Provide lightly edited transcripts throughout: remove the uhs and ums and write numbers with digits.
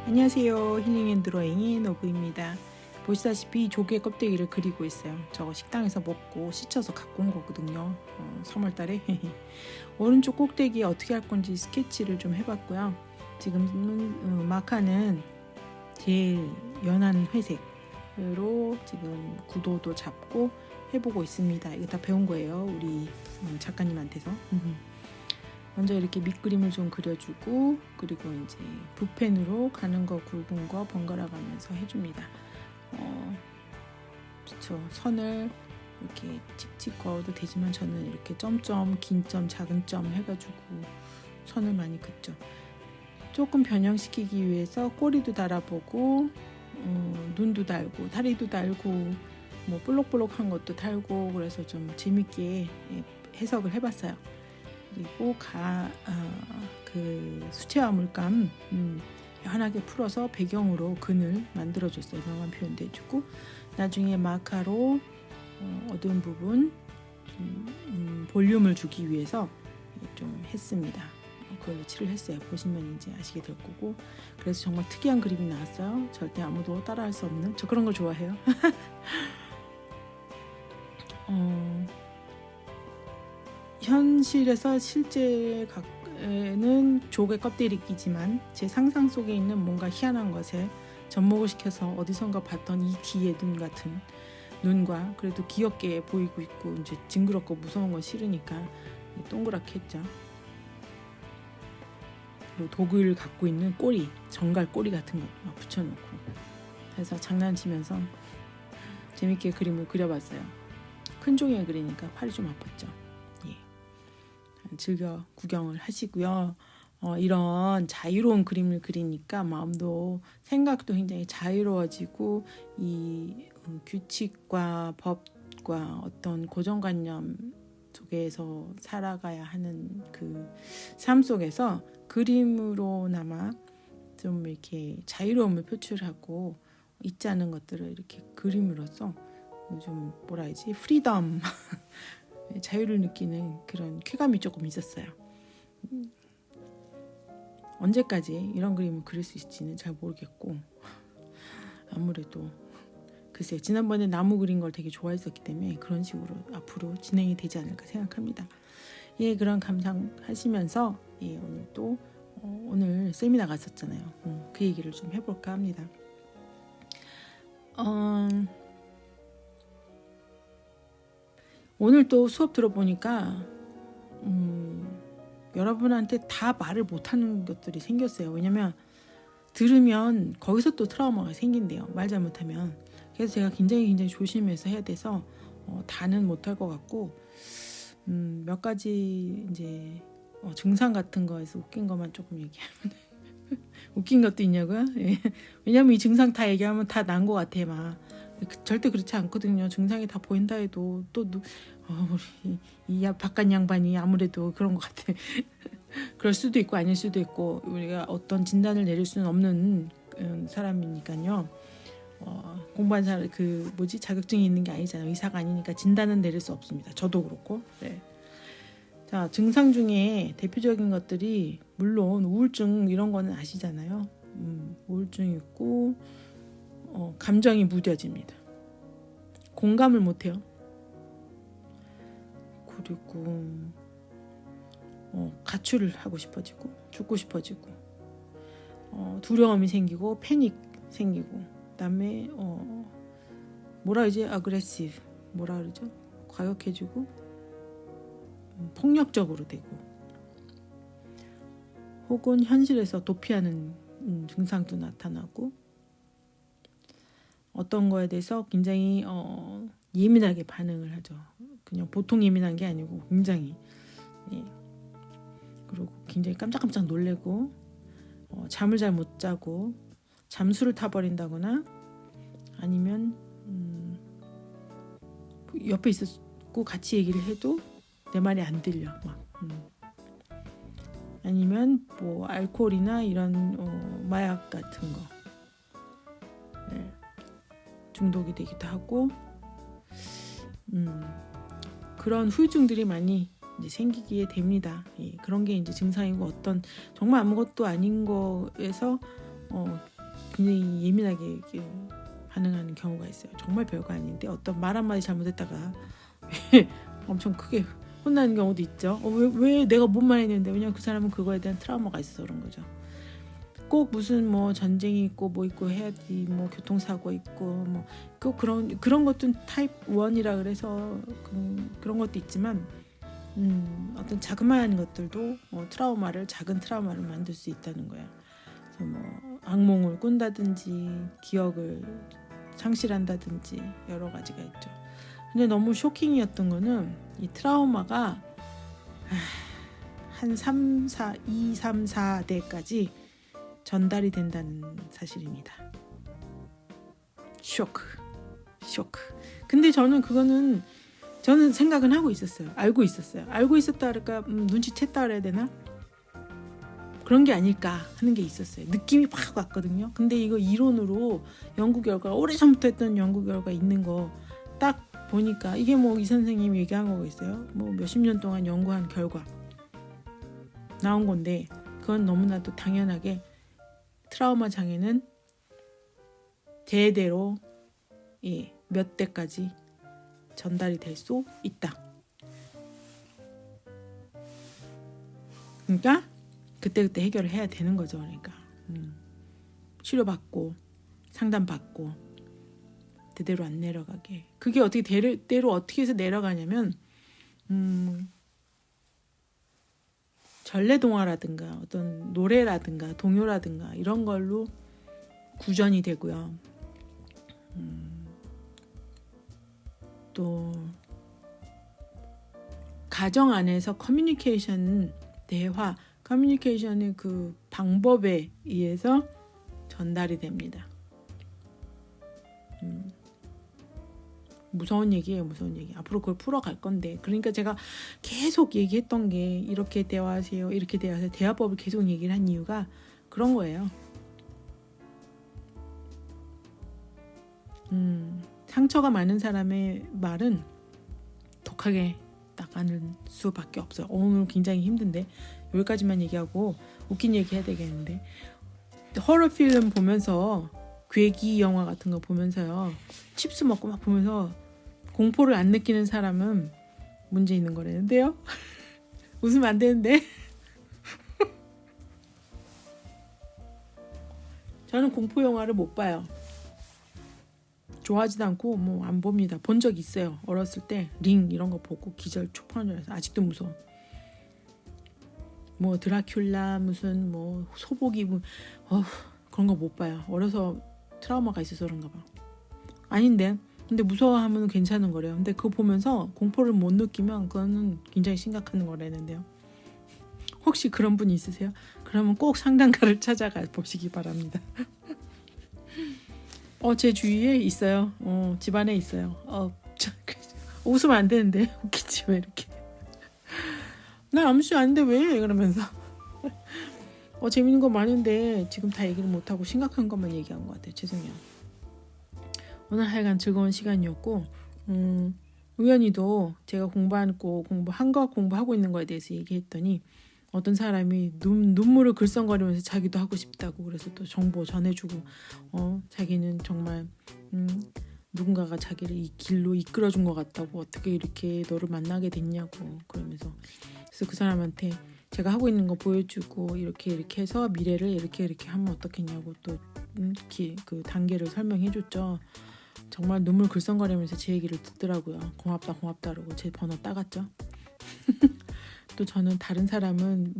안녕하세요. 힐링앤드로잉의 노브입니다. 보시다시피 조개 껍데기를 그리고 있어요. 저거 식당에서 먹고 씻어서 갖고 온 거거든요. 3월달에 오른쪽 꼭대기 어떻게 할 건지 스케치를 좀 해봤고요. 지금은 마카는 제일 연한 회색으로 지금 구도도 잡고 해보고 있습니다. 이거 다 배운 거예요. 우리 작가님한테서. 먼저 이렇게 밑그림을 좀 그려주고, 그리고 이제 붓펜으로 가는 거 굵은 거 번갈아 가면서 해줍니다. 그쵸. 선을 이렇게 칙칙 그어도 되지만 저는 이렇게 점점, 긴 점, 작은 점 해가지고 선을 많이 긋죠. 조금 변형시키기 위해서 꼬리도 달아보고, 눈도 달고, 다리도 달고, 뭐 볼록볼록한 것도 달고, 그래서 좀 재밌게 해석을 해봤어요. 그리고 그 수채화 물감 연하게 풀어서 배경으로 그늘 만들어줬어요. 명암 표현도 해주고, 나중에 마카로 어두운 부분 볼륨을 주기 위해서 좀 했습니다. 그걸로 칠을 했어요. 보시면 이제 아시게 될 거고, 그래서 정말 특이한 그림이 나왔어요. 절대 아무도 따라할 수 없는, 저 그런 걸 좋아해요. 현실에서 실제는 조개 껍데기이지만 제 상상 속에 있는 뭔가 희한한 것에 접목을 시켜서 어디선가 봤던 E.T의 눈 같은 눈과, 그래도 귀엽게 보이고 있고 이제 징그럽고 무서운 건 싫으니까 동그랗게 했죠. 그리고 독을 갖고 있는 꼬리, 정갈 꼬리 같은 거 막 붙여놓고 해서 장난치면서 재밌게 그림을 그려봤어요. 큰 종이에 그리니까 팔이 좀 아팠죠. 즐겨 구경을 하시고요. 이런 자유로운 그림을 그리니까 마음도 생각도 굉장히 자유로워지고, 이 규칙과 법과 어떤 고정관념 속에서 살아가야 하는 그 삶 속에서 그림으로나마 좀 이렇게 자유로움을 표출하고 있지 않은 것들을 이렇게 그림으로써 좀 뭐라 해야지, 프리덤 자유를 느끼는 그런 쾌감이 조금 있었어요. 언제까지 이런 그림을 그릴 수 있을지는 잘 모르겠고, 아무래도 글쎄요, 지난번에 나무 그린 걸 되게 좋아했었기 때문에 그런 식으로 앞으로 진행이 되지 않을까 생각합니다. 그런 감상하시면서 오늘 또 오늘 세미나 갔었잖아요. 그 얘기를 좀 해볼까 합니다. 오늘 또 수업 들어보니까 여러분한테 다 말을 못하는 것들이 생겼어요. 왜냐면 들으면 거기서 또 트라우마가 생긴대요. 말 잘못하면. 그래서 제가 굉장히 조심해서 해야 돼서 다는 못할 것 같고, 몇 가지 이제 증상 같은 거에서 웃긴 것만 조금 얘기하면 웃긴 것도 있냐고요? 왜냐면 이 증상 다 얘기하면 다 난 것 같아 막. 절대 그렇지 않거든요. 증상이 다 보인다 해도 또 우리 이 바깥 양반이 아무래도 그런 것 같아. 그럴 수도 있고 아닐 수도 있고, 우리가 어떤 진단을 내릴 수는 없는 사람이니까요. 공부한 사람 자격증이 있는 게 아니잖아요. 의사가 아니니까 진단은 내릴 수 없습니다. 저도 그렇고. 네. 자, 증상 중에 대표적인 것들이 물론 우울증 이런 거는 아시잖아요. 우울증 있고, 감정이 무뎌집니다. 공감을 못해요. 그리고 가출을 하고 싶어지고, 죽고 싶어지고, 두려움이 생기고, 패닉 생기고, 그다음에 뭐라 그러지? 아그레시브, 뭐라 그러죠? 과격해지고, 폭력적으로 되고, 혹은 현실에서 도피하는 증상도 나타나고, 어떤 거에 대해서 굉장히 예민하게 반응을 하죠. 그냥 보통 예민한 게 아니고 굉장히. 그리고 굉장히 깜짝깜짝 놀래고, 잠을 잘 못 자고, 잠수를 타버린다거나, 아니면 옆에 있었고 같이 얘기를 해도 내 말이 안 들려 막. 아니면 뭐 알코올이나 이런 마약 같은 거 중독이 되기도 하고, 그런 후유증들이 많이 이제 생기게 됩니다. 그런 게 이제 증상이고, 어떤 정말 아무것도 아닌 거에서 굉장히 예민하게 이렇게 반응하는 경우가 있어요. 정말 별거 아닌데 어떤 말 한마디 잘못했다가 엄청 크게 혼나는 경우도 있죠. 왜 내가 뭔 말 했는데, 왜냐면 그 사람은 그거에 대한 트라우마가 있어서 그런 거죠. 꼭 무슨 뭐 전쟁이 있고 뭐 있고 해야지, 뭐 교통사고 있고 뭐 꼭 그런 것도 타입 1이라 그래서 그런 것도 있지만 어떤 자그마한 것들도 작은 트라우마를 만들 수 있다는 거야. 그래서 뭐 악몽을 꾼다든지 기억을 상실한다든지 여러 가지가 있죠. 근데 너무 쇼킹이었던 거는 이 트라우마가 한 2, 3, 4대까지 전달이 된다는 사실입니다. 쇼크. 근데 저는 생각은 하고 있었어요. 알고 있었다 그럴까, 눈치챘다 그래야 되나? 그런 게 아닐까 하는 게 있었어요. 느낌이 팍 왔거든요. 근데 이거 이론으로 연구 결과, 오래전부터 했던 연구 결과 있는 거 딱 보니까 이게 뭐 이 선생님이 얘기한 거가 있어요. 뭐 몇십 년 동안 연구한 결과 나온 건데, 그건 너무나도 당연하게 트라우마 장애는 대대로 몇 대까지 전달이 될 수 있다. 그러니까 그때그때 해결을 해야 되는 거죠. 그러니까 치료받고 상담받고 대대로 안 내려가게. 그게 어떻게 대로 어떻게 해서 내려가냐면 전래동화라든가 어떤 노래라든가 동요라든가 이런 걸로 구전이 되고요. 또 가정 안에서 커뮤니케이션의 그 방법에 의해서 전달이 됩니다. 무서운 얘기예요. 앞으로 그걸 풀어갈 건데, 그러니까 제가 계속 얘기했던 게 이렇게 대화하세요. 대화법을 계속 얘기를 한 이유가 그런 거예요. 상처가 많은 사람의 말은 독하게 나가는 수밖에 없어요. 오늘 굉장히 힘든데 여기까지만 얘기하고 웃긴 얘기 해야 되겠는데, 호러 필름 보면서, 괴기 영화 같은 거 보면서요, 칩스 먹고 막 보면서 공포를 안 느끼는 사람은 문제 있는 거라는데요. 웃으면 안 되는데. 저는 공포 영화를 못 봐요. 좋아하지도 않고 뭐 안 봅니다. 본 적 있어요. 어렸을 때 링 이런 거 보고 기절 초판을 해서 아직도 무서워. 뭐 드라큘라 무슨 뭐 소고기 그런 거 못 봐요. 어려서 트라우마가 있어서 그런가 봐. 아닌데, 근데 무서워하면 괜찮은 거래요. 근데 그거 보면서 공포를 못 느끼면 그거는 굉장히 심각한 거라는데요. 혹시 그런 분이 있으세요? 그러면 꼭 상담가를 찾아가 보시기 바랍니다. 제 주위에 있어요. 집안에 있어요. 웃으면 안 되는데 웃기지 왜 이렇게. 나 아무 짓 아닌데 왜? 그러면서 재밌는 거 많은데 지금 다 얘기를 못하고 심각한 것만 얘기한 것 같아요. 죄송해요. 오늘 하여간 즐거운 시간이었고, 우연히도 제가 공부하고 있는 거에 대해서 얘기했더니 어떤 사람이 눈물을 글썽거리면서 자기도 하고 싶다고, 그래서 또 정보 전해주고, 자기는 정말 누군가가 자기를 이 길로 이끌어준 것 같다고, 어떻게 이렇게 너를 만나게 됐냐고 그러면서, 그래서 그 사람한테 제가 하고 있는 거 보여주고 이렇게 해서 미래를 이렇게 하면 어떻겠냐고 또 그 단계를 설명해줬죠. 정말 눈물 글썽거리면서 제 얘기를 듣더라고요. 고맙다 그러고 제 번호 따갔죠. 또 저는 다른 사람은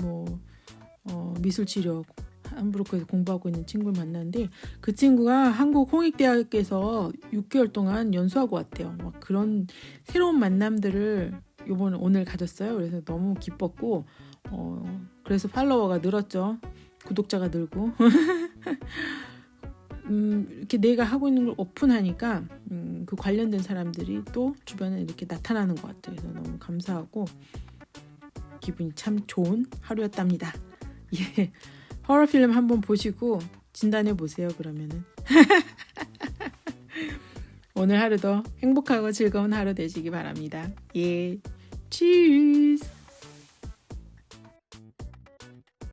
미술치료 함부르크에서 공부하고 있는 친구를 만났는데, 그 친구가 한국 홍익대학에서 6개월 동안 연수하고 왔대요. 막 그런 새로운 만남들을 오늘 가졌어요. 그래서 너무 기뻤고, 그래서 팔로워가 늘었죠. 구독자가 늘고. 이렇게 내가 하고 있는 걸 오픈하니까 그 관련된 사람들이 또 주변에 이렇게 나타나는 것 같아요. 그래서 너무 감사하고 기분이 참 좋은 하루였답니다. 예, 호러 필름 한번 보시고 진단해 보세요. 그러면은 오늘 하루도 행복하고 즐거운 하루 되시기 바랍니다. 예, 치즈.